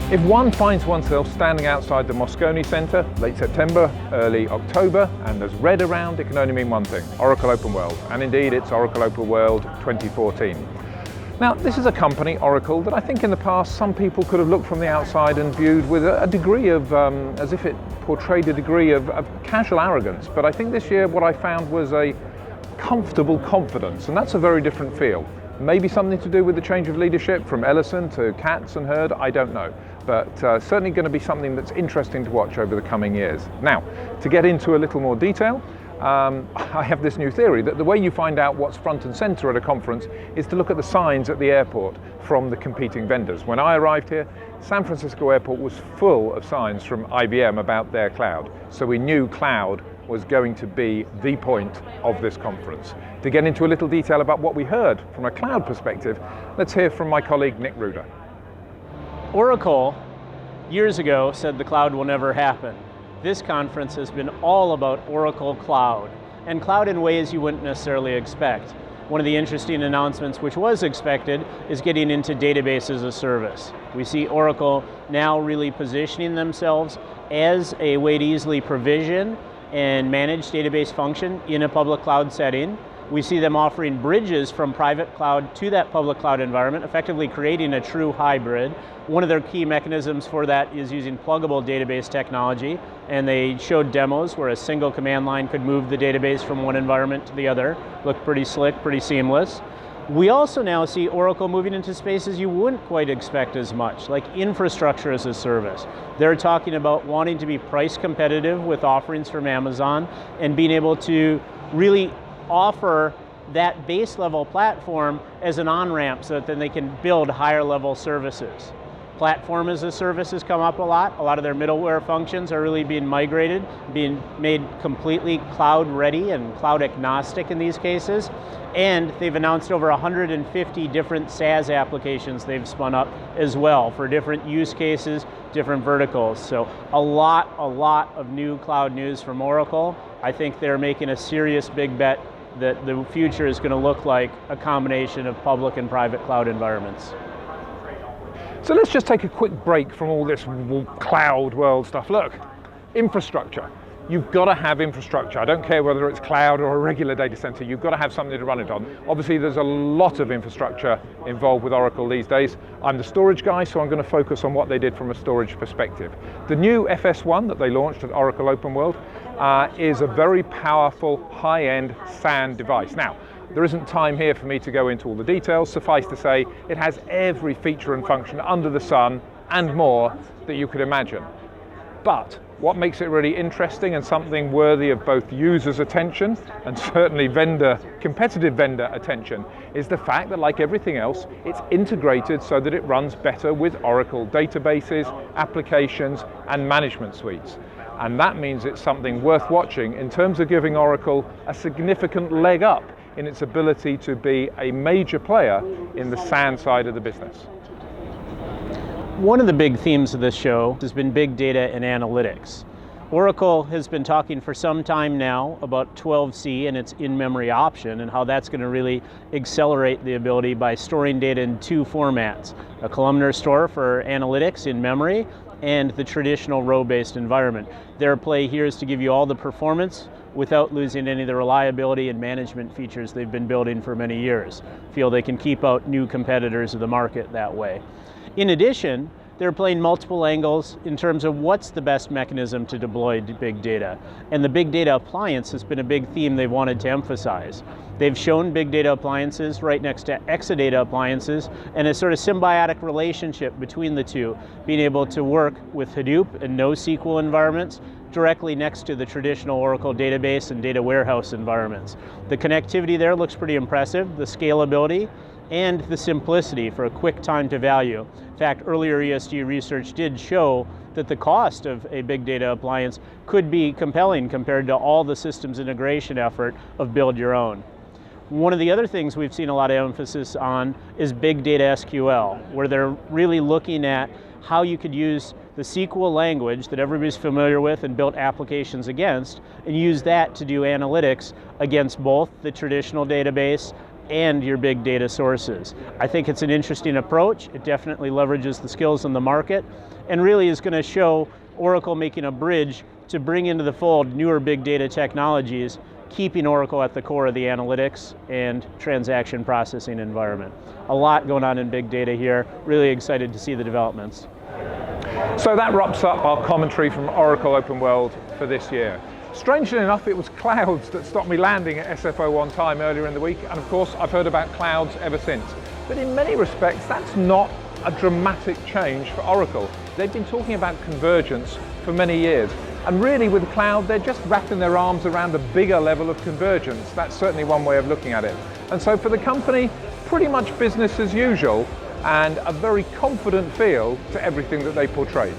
If one finds oneself standing outside the Moscone Centre, late September, early October, and there's red around, it can only mean one thing: Oracle Open World. And indeed, it's Oracle Open World 2014. Now, this is a company, Oracle, that I think in the past some people could have looked from the outside and viewed with a degree of, as if it portrayed a degree of casual arrogance. But I think this year what I found was a comfortable confidence, and that's a very different feel. Maybe something to do with the change of leadership from Ellison to Katz and Hurd, I don't know. But certainly going to be something that's interesting to watch over the coming years. Now, to get into a little more detail, I have this new theory that the way you find out what's front and center at a conference is to look at the signs at the airport from the competing vendors. When I arrived here, San Francisco Airport was full of signs from IBM about their cloud. So we knew cloud was going to be the point of this conference. To get into a little detail about what we heard from a cloud perspective, let's hear from my colleague Nick Rouda. Oracle, years ago, said the cloud will never happen. This conference has been all about Oracle Cloud, and cloud in ways you wouldn't necessarily expect. One of the interesting announcements, which was expected, is getting into database as a service. We see Oracle now really positioning themselves as a way to easily provision and manage database function in a public cloud setting. We see them offering bridges from private cloud to that public cloud environment, effectively creating a true hybrid. One of their key mechanisms for that is using pluggable database technology, and they showed demos where a single command line could move the database from one environment to the other. Looked pretty slick, pretty seamless. We also now see Oracle moving into spaces you wouldn't quite expect as much, like infrastructure as a service. They're talking about wanting to be price competitive with offerings from Amazon and being able to really offer that base level platform as an on-ramp so that then they can build higher level services. Platform as a service has come up a lot. A lot of their middleware functions are really being migrated, being made completely cloud ready and cloud agnostic in these cases. And they've announced over 150 different SaaS applications they've spun up as well for different use cases, different verticals. So a lot of new cloud news from Oracle. I think they're making a serious big bet that the future is going to look like a combination of public and private cloud environments. So let's just take a quick break from all this cloud world stuff. Look, infrastructure. You've got to have infrastructure. I don't care whether it's cloud or a regular data center, you've got to have something to run it on. Obviously, there's a lot of infrastructure involved with Oracle these days. I'm the storage guy, so I'm going to focus on what they did from a storage perspective. The new FS1 that they launched at Oracle Open World is a very powerful, high-end SAN device. Now, there isn't time here for me to go into all the details. Suffice to say, it has every feature and function under the sun and more that you could imagine. But what makes it really interesting and something worthy of both users' attention and certainly competitive vendor attention is the fact that, like everything else, it's integrated so that it runs better with Oracle databases, applications, and management suites. And that means it's something worth watching in terms of giving Oracle a significant leg up in its ability to be a major player in the SAN side of the business. One of the big themes of this show has been big data and analytics. Oracle has been talking for some time now about 12c and its in-memory option and how that's going to really accelerate the ability by storing data in two formats: a columnar store for analytics in memory and the traditional row-based environment. Their play here is to give you all the performance without losing any of the reliability and management features they've been building for many years. Feel they can keep out new competitors of the market that way. In addition, they're playing multiple angles in terms of what's the best mechanism to deploy big data. And the big data appliance has been a big theme they've wanted to emphasize. They've shown big data appliances right next to Exadata appliances and a sort of symbiotic relationship between the two, being able to work with Hadoop and NoSQL environments directly next to the traditional Oracle database and data warehouse environments. The connectivity there looks pretty impressive, the scalability, and the simplicity for a quick time to value. In fact, earlier ESG research did show that the cost of a big data appliance could be compelling compared to all the systems integration effort of build your own. One of the other things we've seen a lot of emphasis on is big data SQL, where they're really looking at how you could use the SQL language that everybody's familiar with and built applications against, and use that to do analytics against both the traditional database and your big data sources. I think it's an interesting approach. It definitely leverages the skills in the market and really is going to show Oracle making a bridge to bring into the fold newer big data technologies, keeping Oracle at the core of the analytics and transaction processing environment. A lot going on in big data here. Really excited to see the developments. So that wraps up our commentary from Oracle Open World for this year. Strangely enough, it was clouds that stopped me landing at SFO one time earlier in the week, and of course I've heard about clouds ever since. But in many respects, that's not a dramatic change for Oracle. They've been talking about convergence for many years, and really with cloud, they're just wrapping their arms around a bigger level of convergence. That's certainly one way of looking at it. And so for the company, pretty much business as usual, and a very confident feel to everything that they portrayed.